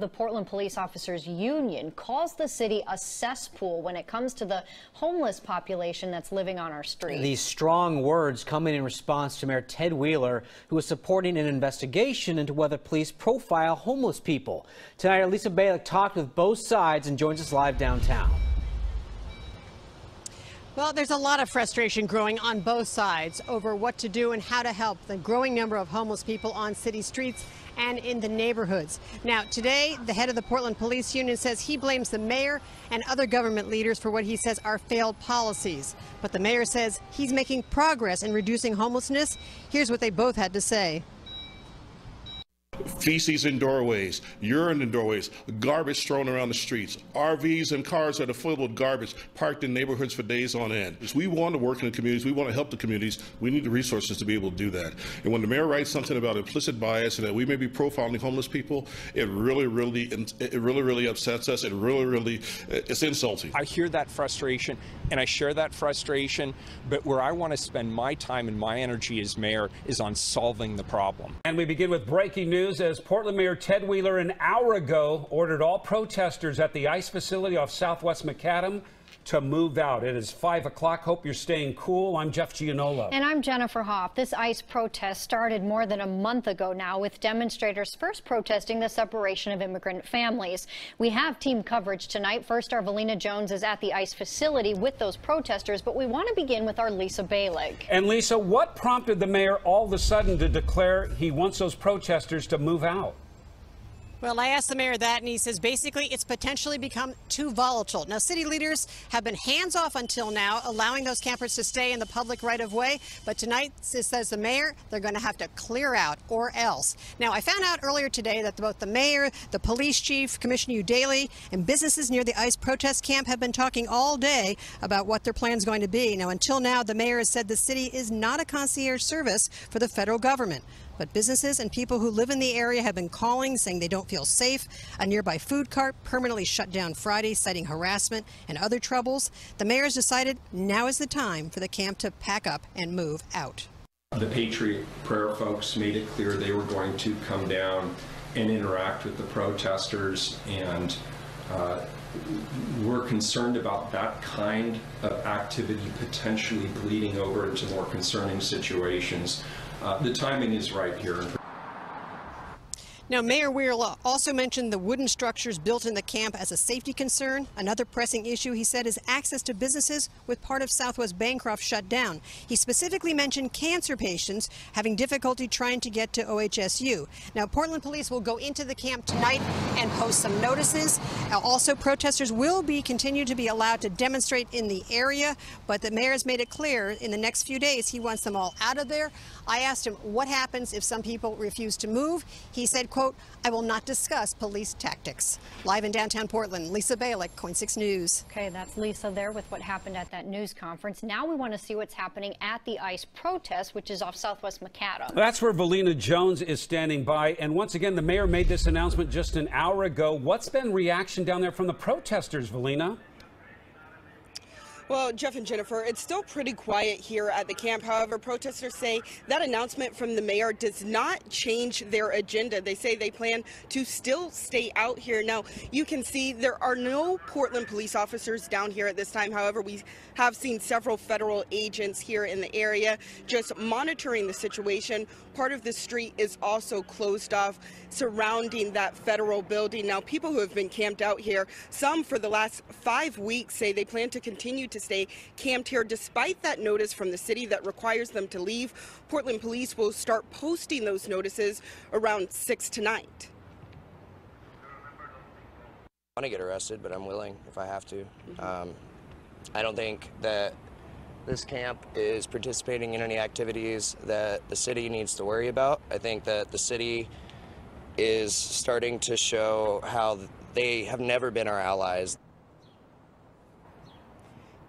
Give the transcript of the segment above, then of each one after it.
the Portland Police Officers Union calls the city a cesspool when it comes to the homeless population that's living on our streets. These strong words coming in response to Mayor Ted Wheeler, who is supporting an investigation into whether police profile homeless people. Tonight, Lisa Balick talked with both sides and joins us live downtown. Well, there's a lot of frustration growing on both sides over what to do and how to help the growing number of homeless people on city streets and in the neighborhoods. Now, today, the head of the Portland Police Union says he blames the mayor and other government leaders for what he says are failed policies. But the mayor says he's making progress in reducing homelessness. Here's what they both had to say. Feces in doorways, urine in doorways, garbage thrown around the streets, RVs and cars that are full of garbage parked in neighborhoods for days on end. We want to work in the communities. We want to help the communities. We need the resources to be able to do that. And when the mayor writes something about implicit bias and that we may be profiling homeless people, it really upsets us. It's insulting. I hear that frustration and I share that frustration, but where I want to spend my time and my energy as mayor is on solving the problem. And we begin with breaking news as Portland Mayor Ted Wheeler an hour ago ordered all protesters at the ICE facility off Southwest Macadam to move out. It is 5 o'clock. Hope you're staying cool. I'm Jeff Gianola. And I'm Jennifer Hoff. This ICE protest started more than a month ago now, with demonstrators first protesting the separation of immigrant families. We have team coverage tonight. First, our Valina Jones is at the ICE facility with those protesters, but we want to begin with our Lisa Balick. And Lisa, what prompted the mayor all of a sudden to declare he wants those protesters to move out? Well, I asked the mayor that, and he says basically it's potentially become too volatile. Now, city leaders have been hands off until now, allowing those campers to stay in the public right of way. But tonight, says the mayor, they're going to have to clear out or else. Now, I found out earlier today that both the mayor, the police chief, Commissioner Udaly, and businesses near the ICE protest camp have been talking all day about what their plan's going to be. Now, until now, the mayor has said the city is not a concierge service for the federal government. But businesses and people who live in the area have been calling, saying they don't feel safe. A nearby food cart permanently shut down Friday, citing harassment and other troubles. The mayor has decided now is the time for the camp to pack up and move out. The Patriot Prayer folks made it clear they were going to come down and interact with the protesters, and we're concerned about that kind of activity potentially bleeding over into more concerning situations. The timing is right here. Now, Mayor Wheeler also mentioned the wooden structures built in the camp as a safety concern. Another pressing issue, he said, is access to businesses with part of Southwest Bancroft shut down. He specifically mentioned cancer patients having difficulty trying to get to OHSU. Now, Portland police will go into the camp tonight and post some notices. Also, protesters will continue to be allowed to demonstrate in the area, but the mayor has made it clear in the next few days he wants them all out of there. I asked him what happens if some people refuse to move. He said, quote, "I will not discuss police tactics." Live in downtown Portland, Lisa Balick, KOIN 6 News. Okay, that's Lisa there with what happened at that news conference. Now we want to see what's happening at the ICE protest, which is off Southwest Macadam. That's where Valina Jones is standing by. And once again, the mayor made this announcement just an hour ago. What's been reaction down there from the protesters, Valina? Well, Jeff and Jennifer, it's still pretty quiet here at the camp. However, protesters say that announcement from the mayor does not change their agenda. They say they plan to still stay out here. Now, you can see there are no Portland police officers down here at this time. However, we have seen several federal agents here in the area just monitoring the situation. Part of the street is also closed off surrounding that federal building. Now, people who have been camped out here, some for the last 5 weeks, say they plan to continue to stay camped here despite that notice from the city that requires them to leave. Portland police will start posting those notices around 6 tonight. I want to get arrested, but I'm willing if I have to. I don't think that this camp is participating in any activities that the city needs to worry about. I think that the city is starting to show how they have never been our allies.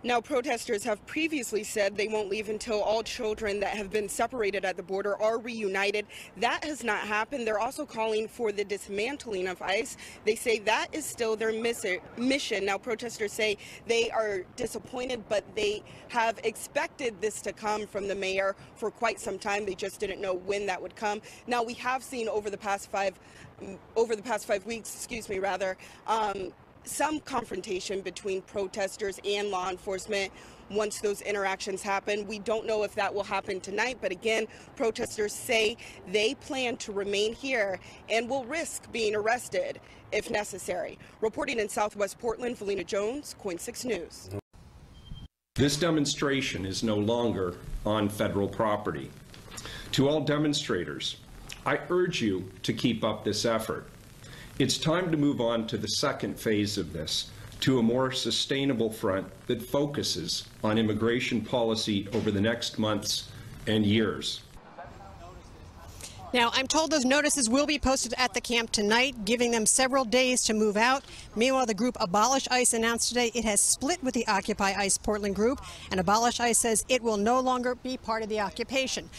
Now, protesters have previously said they won't leave until all children that have been separated at the border are reunited. That has not happened. They're also calling for the dismantling of ICE. They say that is still their mission. Now, protesters say they are disappointed, but they have expected this to come from the mayor for quite some time. They just didn't know when that would come. Now, we have seen over the past 5 weeks, some confrontation between protesters and law enforcement once those interactions happen. We don't know if that will happen tonight, but again, protesters say they plan to remain here and will risk being arrested if necessary. Reporting in Southwest Portland, Valina Jones, KOIN 6 News. This demonstration is no longer on federal property. To all demonstrators, I urge you to keep up this effort. It's time to move on to the second phase of this, to a more sustainable front that focuses on immigration policy over the next months and years. Now, I'm told those notices will be posted at the camp tonight, giving them several days to move out. Meanwhile, the group Abolish ICE announced today it has split with the Occupy ICE Portland group, and Abolish ICE says it will no longer be part of the occupation.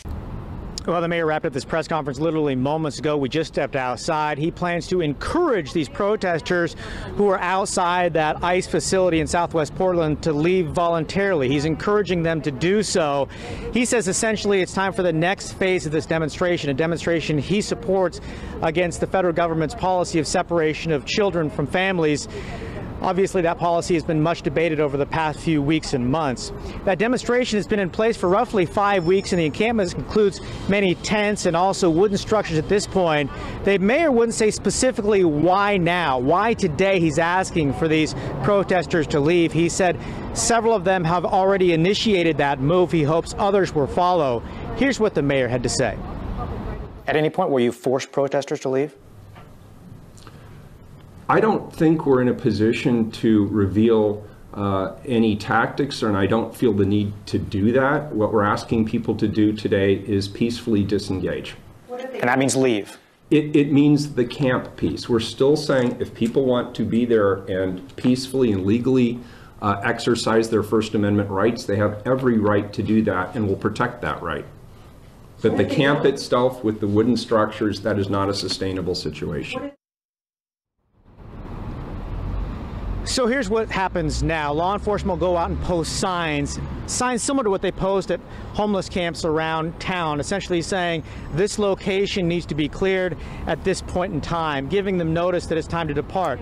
Well, the mayor wrapped up this press conference literally moments ago. We just stepped outside. He plans to encourage these protesters who are outside that ICE facility in Southwest Portland to leave voluntarily. He's encouraging them to do so. He says essentially it's time for the next phase of this demonstration, a demonstration he supports against the federal government's policy of separation of children from families. Obviously, that policy has been much debated over the past few weeks and months. That demonstration has been in place for roughly 5 weeks, and the encampment includes many tents and also wooden structures at this point. The mayor wouldn't say specifically why now, why today he's asking for these protesters to leave. He said several of them have already initiated that move. He hopes others will follow. Here's what the mayor had to say. At any point, were you forced protesters to leave? I don't think we're in a position to reveal any tactics, and I don't feel the need to do that. What we're asking people to do today is peacefully disengage. And that means leave. It means the camp piece. We're still saying if people want to be there and peacefully and legally exercise their First Amendment rights, they have every right to do that, and we'll protect that right. But the camp itself with the wooden structures, that is not a sustainable situation. So here's what happens now. Law enforcement will go out and post signs similar to what they post at homeless camps around town, essentially saying this location needs to be cleared at this point in time, giving them notice that it's time to depart.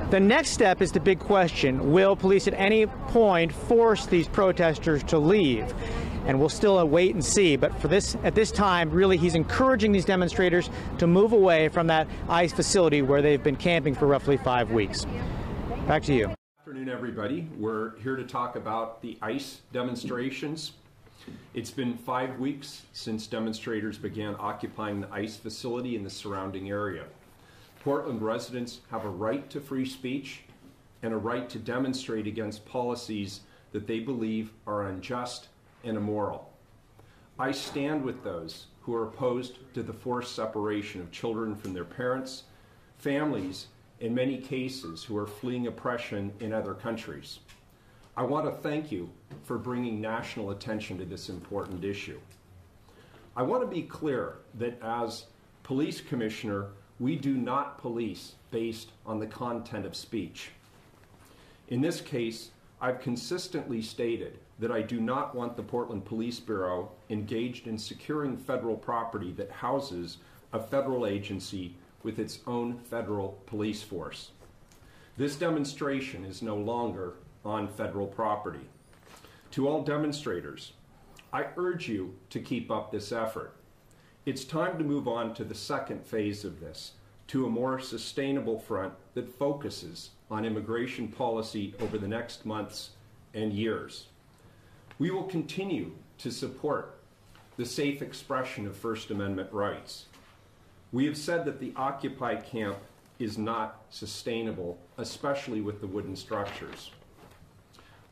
The next step is the big question. Will police at any point force these protesters to leave? And we'll still wait and see. But at this time, really, he's encouraging these demonstrators to move away from that ICE facility where they've been camping for roughly 5 weeks. Back to you. Good afternoon, everybody. We're here to talk about the ICE demonstrations. It's been 5 weeks since demonstrators began occupying the ICE facility in the surrounding area. Portland residents have a right to free speech and a right to demonstrate against policies that they believe are unjust and immoral. I stand with those who are opposed to the forced separation of children from their parents, families, in many cases who are fleeing oppression in other countries. I want to thank you for bringing national attention to this important issue. I want to be clear that as police commissioner, we do not police based on the content of speech. In this case, I've consistently stated that I do not want the Portland Police Bureau engaged in securing federal property that houses a federal agency with its own federal police force. This demonstration is no longer on federal property. To all demonstrators, I urge you to keep up this effort. It's time to move on to the second phase of this, to a more sustainable front that focuses on immigration policy over the next months and years. We will continue to support the safe expression of First Amendment rights. We have said that the Occupy camp is not sustainable, especially with the wooden structures.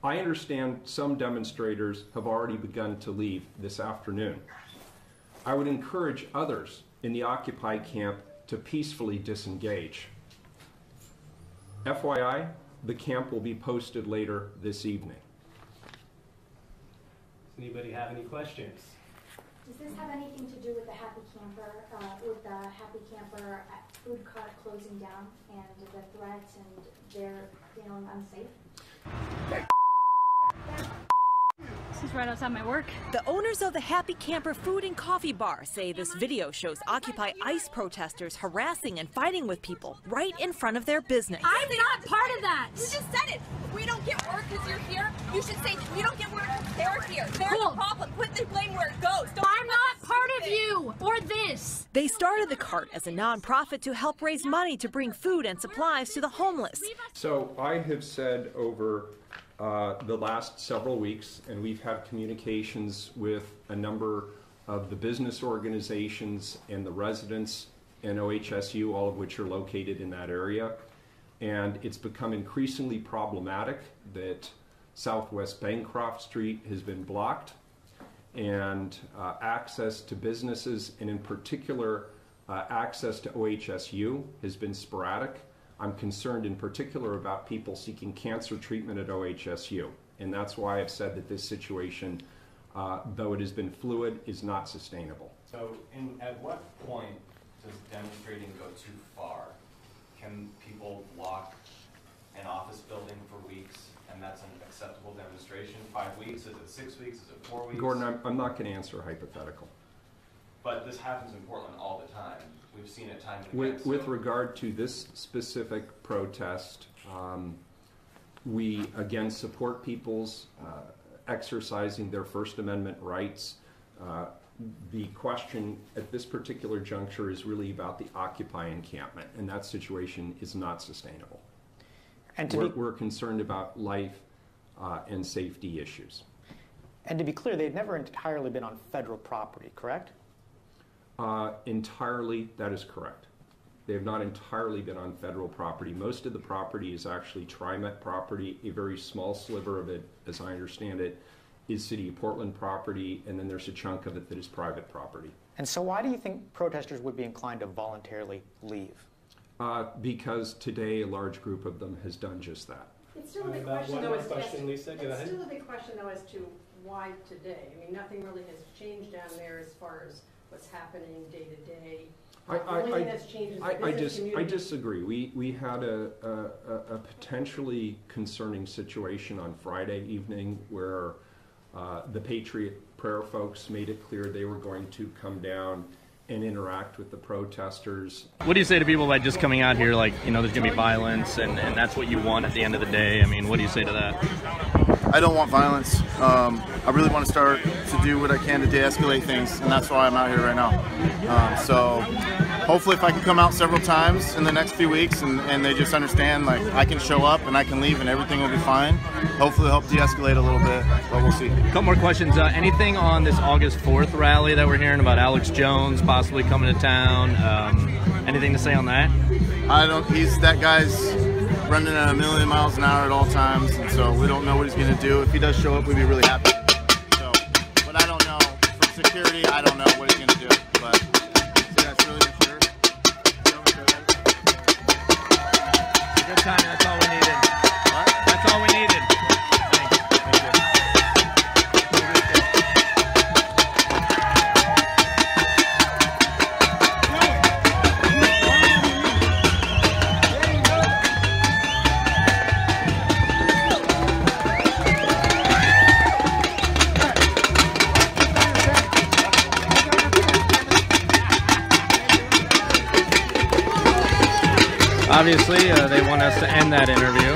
I understand some demonstrators have already begun to leave this afternoon. I would encourage others in the Occupy camp to peacefully disengage. FYI, the camp will be posted later this evening. Anybody have any questions? Does this have anything to do with the Happy Camper food cart closing down and the threats and they're feeling unsafe? This is right outside my work. The owners of the Happy Camper food and coffee bar say this video shows Occupy ICE protesters harassing and fighting with people right in front of their business. I'm not part of that. You just said it. We don't get work because you're here. You should say we don't get work because they're here. They're the problem. Put the blame where it goes. I'm not part of you or this. They started the cart as a nonprofit to help raise money to bring food and supplies to the homeless. So I have said over the last several weeks, and we've had communications with a number of the business organizations and the residents in OHSU, all of which are located in that area. And it's become increasingly problematic that Southwest Bancroft Street has been blocked, and access to businesses, and in particular access to OHSU, has been sporadic. I'm concerned in particular about people seeking cancer treatment at OHSU, and that's why I've said that this situation, though it has been fluid, is not sustainable. So at what point does demonstrating go too far? Can people block an office building for weeks, and that's an acceptable demonstration? 5 weeks? Is it 6 weeks? Is it 4 weeks? Gordon, I'm not going to answer a hypothetical. But this happens in Portland all the time. We've seen it time and again. With regard to this specific protest, we again support people's exercising their First Amendment rights. The question at this particular juncture is really about the Occupy encampment, and that situation is not sustainable. And we're concerned about life and safety issues. And to be clear, they've never entirely been on federal property, correct? Entirely, that is correct. They have not entirely been on federal property. Most of the property is actually TriMet property. A very small sliver of it, as I understand it, is City of Portland property, and then there's a chunk of it that is private property. And so why do you think protesters would be inclined to voluntarily leave? Because today a large group of them has done just that. It's still a big question, though, as to why today. I mean, nothing really has changed down there as far as what's happening day to day. I disagree. We had a potentially concerning situation on Friday evening where the Patriot Prayer folks made it clear they were going to come down and interact with the protesters. What do you say to people by just coming out here like, you know, there's going to be violence and that's what you want at the end of the day? I mean, what do you say to that? I don't want violence. I really want to start to do what I can to de-escalate things, and that's why I'm out here right now. So hopefully if I can come out several times in the next few weeks and they just understand, like, I can show up and I can leave and everything will be fine. Hopefully help de-escalate a little bit, but we'll see. A couple more questions. Anything on this August 4th rally that we're hearing about Alex Jones possibly coming to town? Anything to say on that? That guy's running at 1,000,000 miles an hour at all times, and so we don't know what he's going to do. If he does show up, we'd be really happy. So, but I don't know. For security, I don't know what he's going to do. But see, that's really sure. Good time. That's all we needed. What? That's all we needed. Obviously, they want us to end that interview.